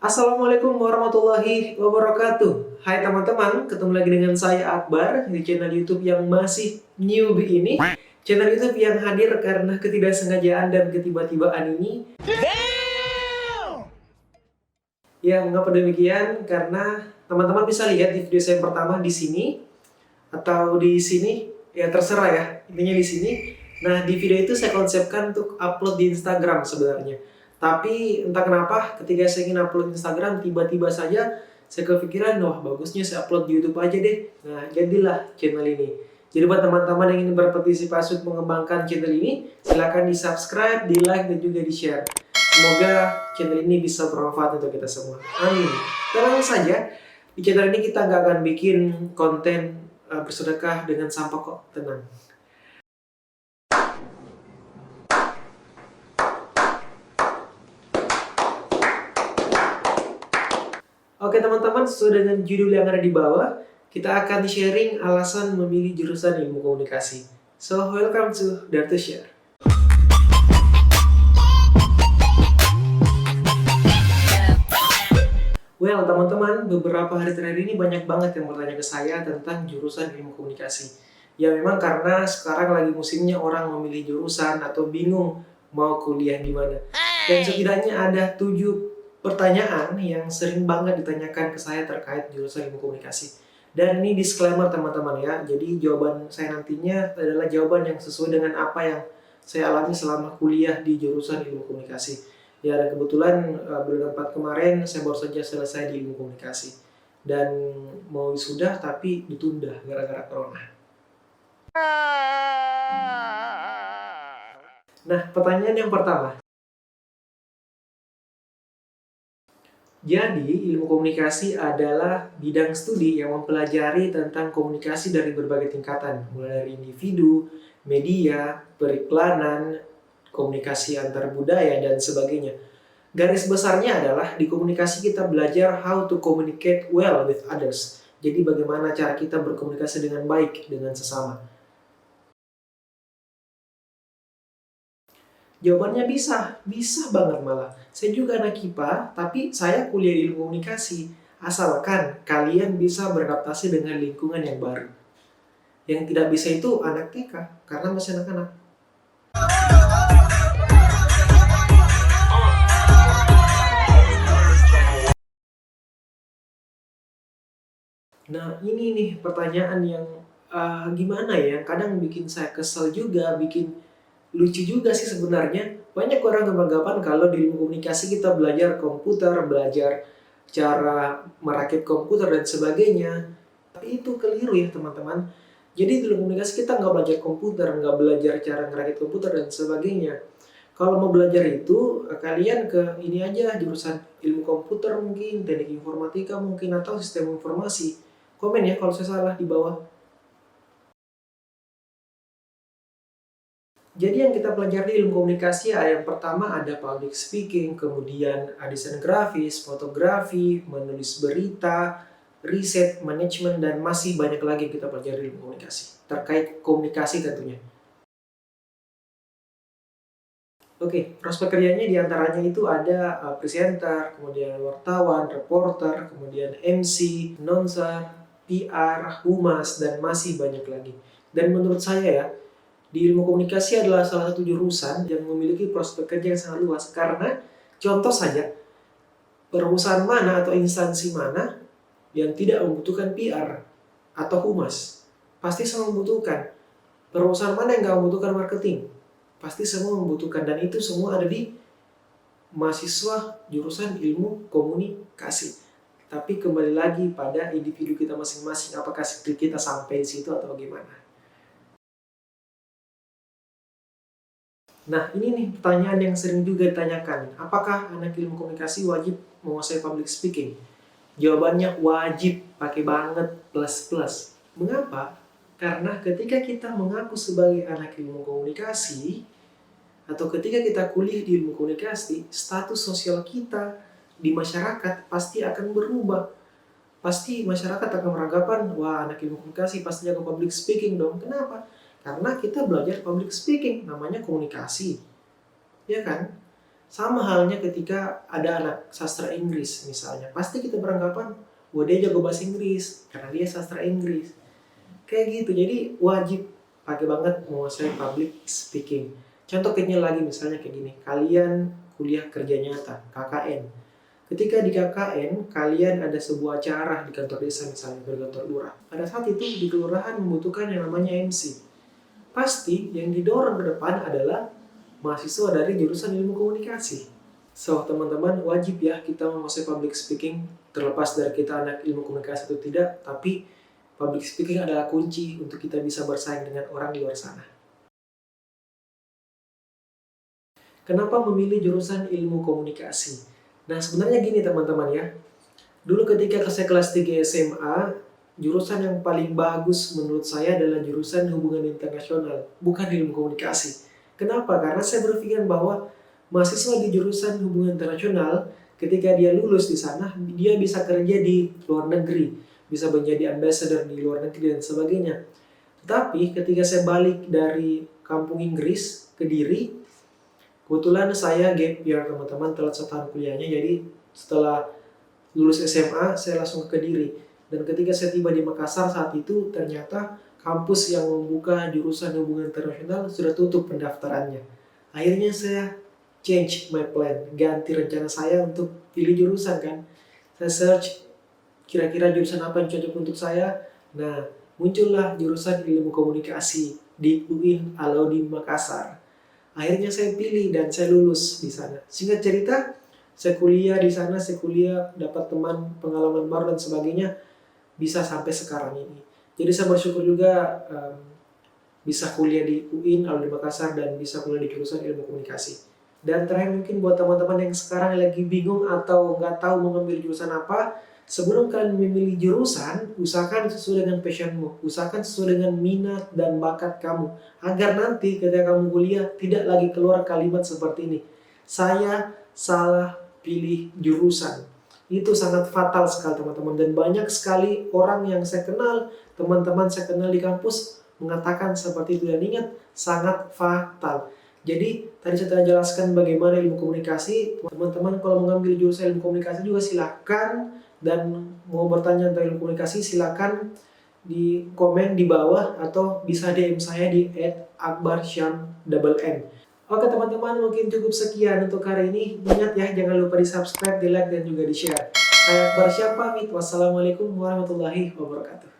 Assalamualaikum warahmatullahi wabarakatuh. Hai teman-teman, ketemu lagi dengan saya Akbar di channel YouTube yang masih newbie ini. Channel YouTube yang hadir karena ketidaksengajaan dan ketiba-tibaan ini. Ya, mengapa demikian? Karena teman-teman bisa lihat di video saya yang pertama di sini atau di sini, ya terserah ya. Intinya di sini. Nah, di video itu saya konsepkan untuk upload di Instagram sebenarnya. Tapi entah kenapa ketika saya ingin upload Instagram, tiba-tiba saja saya kepikiran, wah bagusnya saya upload di YouTube aja deh. Nah, jadilah channel ini. Jadi buat teman-teman yang ingin berpartisipasi untuk mengembangkan channel ini, silahkan di subscribe, di like, dan juga di share. Semoga channel ini bisa bermanfaat untuk kita semua. Amin. Tenang saja, di channel ini kita nggak akan bikin konten bersedekah dengan sampah kok, tenang. Oke teman-teman, sesuai dengan judul yang ada di bawah, kita akan sharing alasan memilih jurusan ilmu komunikasi. So, welcome to Dare to Share. Well, teman-teman, beberapa hari terakhir ini banyak banget yang bertanya ke saya tentang jurusan ilmu komunikasi. Ya memang karena sekarang lagi musimnya orang memilih jurusan atau bingung mau kuliah di mana. Dan setidaknya ada 7 pertanyaan yang sering banget ditanyakan ke saya terkait jurusan ilmu komunikasi. Dan ini disclaimer teman-teman ya, jadi jawaban saya nantinya adalah jawaban yang sesuai dengan apa yang saya alami selama kuliah di jurusan ilmu komunikasi. Ya, dan kebetulan bulan 4 kemarin saya baru saja selesai di ilmu komunikasi. Dan mau wisuda tapi ditunda gara-gara corona. Nah, pertanyaan yang pertama. Jadi, ilmu komunikasi adalah bidang studi yang mempelajari tentang komunikasi dari berbagai tingkatan, mulai dari individu, media, periklanan, komunikasi antar budaya, dan sebagainya. Garis besarnya adalah di komunikasi kita belajar how to communicate well with others. Jadi bagaimana cara kita berkomunikasi dengan baik dengan sesama. Jawabannya bisa banget malah. Saya juga anak IPA, tapi saya kuliah di ilmu komunikasi. Asalkan kalian bisa beradaptasi dengan lingkungan yang baru. Yang tidak bisa itu anak TK, karena masih anak-anak. Nah ini nih pertanyaan yang gimana ya, kadang bikin saya kesel juga, bikin lucu juga sih sebenarnya. Banyak orang yang beranggapan kalau di ilmu komunikasi kita belajar komputer, belajar cara merakit komputer dan sebagainya. Tapi itu keliru ya teman-teman. Jadi di ilmu komunikasi kita nggak belajar komputer, nggak belajar cara merakit komputer dan sebagainya. Kalau mau belajar itu, kalian ke ini aja, jurusan ilmu komputer mungkin, teknik informatika mungkin, atau sistem informasi. Komen ya kalau saya salah di bawah. Jadi yang kita pelajari di ilmu komunikasi yang pertama ada public speaking, kemudian desain grafis, fotografi, menulis berita, riset, manajemen, dan masih banyak lagi yang kita pelajari di ilmu komunikasi. Terkait komunikasi tentunya. Oke, prospek kerjanya diantaranya itu ada presenter, kemudian wartawan, reporter, kemudian MC, announcer, PR, humas, dan masih banyak lagi. Dan menurut saya ya, di ilmu komunikasi adalah salah satu jurusan yang memiliki prospek kerja yang sangat luas. Karena contoh saja, perusahaan mana atau instansi mana yang tidak membutuhkan PR atau humas? Pasti semua membutuhkan. Perusahaan mana yang nggak membutuhkan marketing? Pasti semua membutuhkan. Dan itu semua ada di mahasiswa jurusan ilmu komunikasi. Tapi kembali lagi pada individu kita masing-masing, apakah skill kita sampai di situ atau gimana. Nah, ini nih pertanyaan yang sering juga ditanyakan. Apakah anak ilmu komunikasi wajib menguasai public speaking? Jawabannya wajib, pakai banget plus. Mengapa? Karena ketika kita mengaku sebagai anak ilmu komunikasi, atau ketika kita kuliah di ilmu komunikasi, status sosial kita di masyarakat pasti akan berubah. Pasti masyarakat akan beranggapan, wah anak ilmu komunikasi pasti jago public speaking dong. Kenapa? Karena kita belajar public speaking, namanya komunikasi. Ya kan? Sama halnya ketika ada anak sastra Inggris misalnya, pasti kita beranggapan, wah dia jago bahasa Inggris karena dia sastra Inggris. Kayak gitu, jadi wajib pakai banget menguasai public speaking. Contoh kecil lagi misalnya kayak gini, kalian kuliah kerja nyata, KKN. Ketika di KKN, kalian ada sebuah acara di kantor desa misalnya, berkantor lurah. Pada saat itu di kelurahan membutuhkan yang namanya MC. Pasti yang didorong ke depan adalah mahasiswa dari jurusan ilmu komunikasi. So, teman-teman wajib ya kita menguasai public speaking, terlepas dari kita anak ilmu komunikasi atau tidak, tapi public speaking adalah kunci untuk kita bisa bersaing dengan orang di luar sana. Kenapa memilih jurusan ilmu komunikasi? Nah, sebenarnya gini teman-teman ya. Dulu ketika saya kelas 3 SMA, jurusan yang paling bagus menurut saya adalah jurusan hubungan internasional, bukan ilmu komunikasi. Kenapa? Karena saya berpikir bahwa mahasiswa di jurusan hubungan internasional, ketika dia lulus di sana, dia bisa kerja di luar negeri, bisa menjadi ambassador di luar negeri dan sebagainya. Tetapi ketika saya balik dari kampung Inggris, ke Kediri, kebetulan saya gap year teman-teman, telat setahun kuliahnya, jadi setelah lulus SMA, saya langsung ke Kediri. Dan ketika saya tiba di Makassar saat itu, ternyata kampus yang membuka jurusan hubungan internasional sudah tutup pendaftarannya. Akhirnya saya change my plan, ganti rencana saya untuk pilih jurusan kan. Saya search kira-kira jurusan apa yang cocok untuk saya. Nah, muncullah jurusan ilmu komunikasi di UIN Alauddin Makassar. Akhirnya saya pilih dan saya lulus di sana. Singkat cerita, saya kuliah di sana, saya kuliah, dapat teman, pengalaman baru dan sebagainya, bisa sampai sekarang ini. Jadi saya bersyukur juga bisa kuliah di UIN Alauddin Makassar dan bisa kuliah di jurusan ilmu komunikasi. Dan terakhir mungkin buat teman-teman yang sekarang lagi bingung atau nggak tahu mau ngambil jurusan apa, sebelum kalian memilih jurusan, usahakan sesuai dengan passionmu, usahakan sesuai dengan minat dan bakat kamu, agar nanti ketika kamu kuliah tidak lagi keluar kalimat seperti ini, saya salah pilih jurusan. Itu sangat fatal sekali teman-teman, dan banyak sekali orang yang saya kenal, teman-teman saya kenal di kampus mengatakan seperti itu, dan ingat, sangat fatal. Jadi tadi saya telah jelaskan bagaimana ilmu komunikasi. Teman-teman kalau mengambil jurusan ilmu komunikasi juga silakan, dan mau bertanya tentang ilmu komunikasi silakan di komen di bawah atau bisa DM saya di @akbarsyam_n. Oke teman-teman, mungkin cukup sekian untuk hari ini. Ingat ya, jangan lupa di subscribe, di like, dan juga di share. Saya Akbar Syam pamit. Wassalamualaikum warahmatullahi wabarakatuh.